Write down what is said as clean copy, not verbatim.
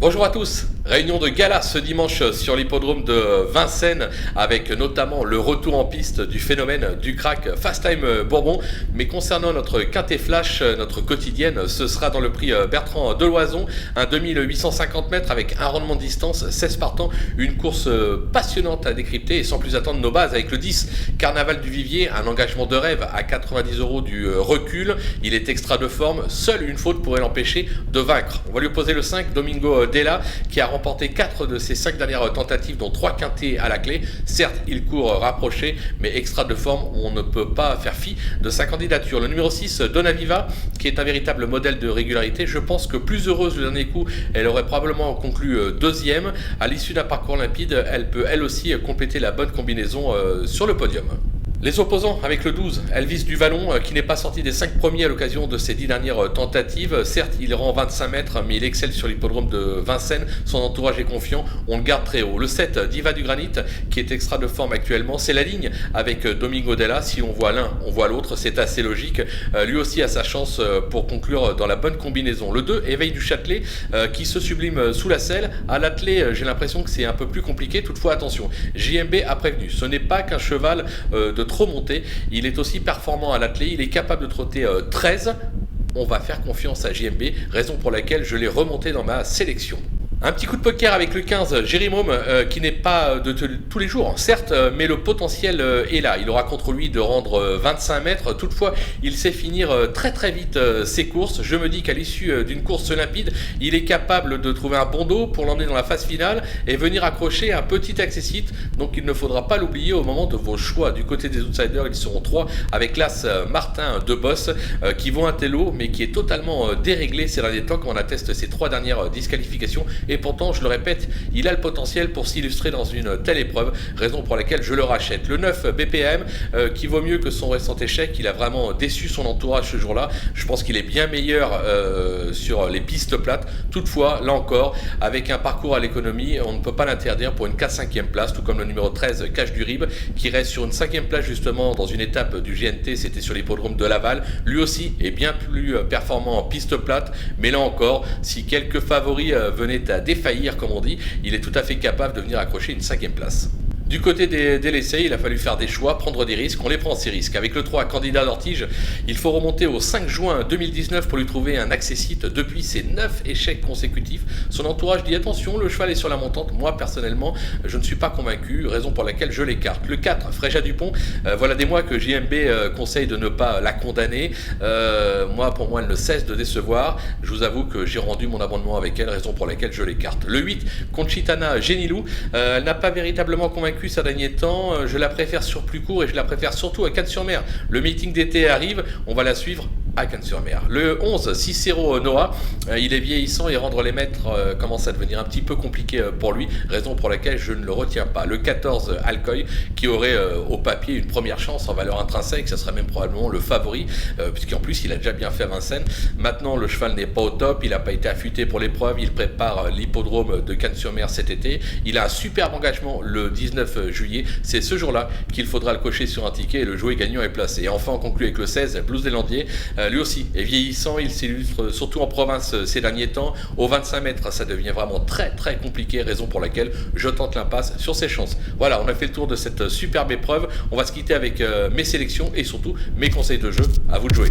Bonjour à tous, réunion de gala ce dimanche sur l'hippodrome de Vincennes avec notamment le retour en piste du phénomène du crack Fast Time Bourbon. Mais concernant notre quintet flash, notre quotidienne, ce sera dans le prix Bertrand Deloison, un 2850 mètres avec un rendement de distance, 16 partants, une course passionnante à décrypter et sans plus attendre nos bases avec le 10 Carnaval du Vivier, un engagement de rêve à 90 € du recul. Il est extra de forme, seule une faute pourrait l'empêcher de vaincre. On va lui opposer le 5 Domingo Della qui a remporté 4 de ses 5 dernières tentatives dont 3 quintets à la clé. Certes il court rapproché mais extra de forme, on ne peut pas faire fi de sa candidature. Le numéro 6 Donaviva qui est un véritable modèle de régularité, je pense que plus heureuse le dernier coup elle aurait probablement conclu deuxième. À l'issue d'un parcours limpide elle peut elle aussi compléter la bonne combinaison sur le podium. Les opposants avec le 12, Elvis du Vallon, qui n'est pas sorti des 5 premiers à l'occasion de ses 10 dernières tentatives. Certes, il rend 25 mètres, mais il excelle sur l'hippodrome de Vincennes. Son entourage est confiant, on le garde très haut. Le 7, Diva du Granit, qui est extra de forme actuellement. C'est la ligne avec Domingo Della. Si on voit l'un, on voit l'autre, c'est assez logique. Lui aussi a sa chance pour conclure dans la bonne combinaison. Le 2, Éveil du Châtelet, qui se sublime sous la selle. À l'attelé, j'ai l'impression que c'est un peu plus compliqué. Toutefois, attention, JMB a prévenu. Ce n'est pas qu'un cheval de trop monté, il est aussi performant à l'attelé, il est capable de trotter 13. On va faire confiance à JMB, raison pour laquelle je l'ai remonté dans ma sélection. Un petit coup de poker avec le 15, Jérimôme, qui n'est pas de tous les jours, certes, mais le potentiel est là. Il aura contre lui de rendre 25 mètres. Toutefois, il sait finir très très vite ses courses. Je me dis qu'à l'issue d'une course limpide, il est capable de trouver un bon dos pour l'emmener dans la phase finale et venir accrocher un petit accessite. Donc il ne faudra pas l'oublier au moment de vos choix. Du côté des outsiders, ils seront 3 avec l'As Martin de Boss, qui vont un télo, mais qui est totalement déréglé ces derniers temps quand on atteste ses 3 dernières disqualifications. Et pourtant, je le répète, il a le potentiel pour s'illustrer dans une telle épreuve, raison pour laquelle je le rachète. Le 9 BPM, qui vaut mieux que son récent échec, il a vraiment déçu son entourage ce jour-là. Je pense qu'il est bien meilleur sur les pistes plates. Toutefois, là encore, avec un parcours à l'économie, on ne peut pas l'interdire pour une 4-5e place, tout comme le numéro 13, Cache du Rib, qui reste sur une 5e place justement dans une étape du GNT, c'était sur l'hippodrome de Laval. Lui aussi est bien plus performant en piste plate, mais là encore, si quelques favoris venaient à défaillir comme on dit, il est tout à fait capable de venir accrocher une 5e place. Du côté des laissés, il a fallu faire des choix, prendre des risques, on les prend ces risques. Avec le 3 candidat d'Ortige, il faut remonter au 5 juin 2019 pour lui trouver un accessite depuis ses 9 échecs consécutifs. Son entourage dit attention, le cheval est sur la montante. Moi personnellement, je ne suis pas convaincu, raison pour laquelle je l'écarte. Le 4, Fréja Dupont, voilà des mois que JMB conseille de ne pas la condamner. Pour moi, elle ne cesse de décevoir. Je vous avoue que j'ai rendu mon abonnement avec elle, raison pour laquelle je l'écarte. Le 8, Conchitana Genilou, elle n'a pas véritablement convaincu ces derniers temps, je la préfère sur plus court et je la préfère surtout à Cannes-sur-Mer. Le meeting d'été arrive, on va la suivre à Cannes-sur-Mer. Le 11, Cicero Noah, il est vieillissant et rendre les maîtres commence à devenir un petit peu compliqué pour lui, raison pour laquelle je ne le retiens pas. Le 14, Alcoy, qui aurait au papier une première chance en valeur intrinsèque, ça serait même probablement le favori, puisqu'en plus il a déjà bien fait à Vincennes. Maintenant le cheval n'est pas au top, il n'a pas été affûté pour l'épreuve, il prépare l'hippodrome de Cannes-sur-Mer cet été, il a un superbe engagement le 19 juillet, c'est ce jour-là qu'il faudra le cocher sur un ticket et le jouet gagnant est placé. Et enfin on conclut avec le 16, Blues des Landiers, lui aussi est vieillissant, il s'illustre surtout en province ces derniers temps. Au 25 mètres, ça devient vraiment très très compliqué, raison pour laquelle je tente l'impasse sur ses chances. Voilà, on a fait le tour de cette superbe épreuve. On va se quitter avec mes sélections et surtout mes conseils de jeu. À vous de jouer.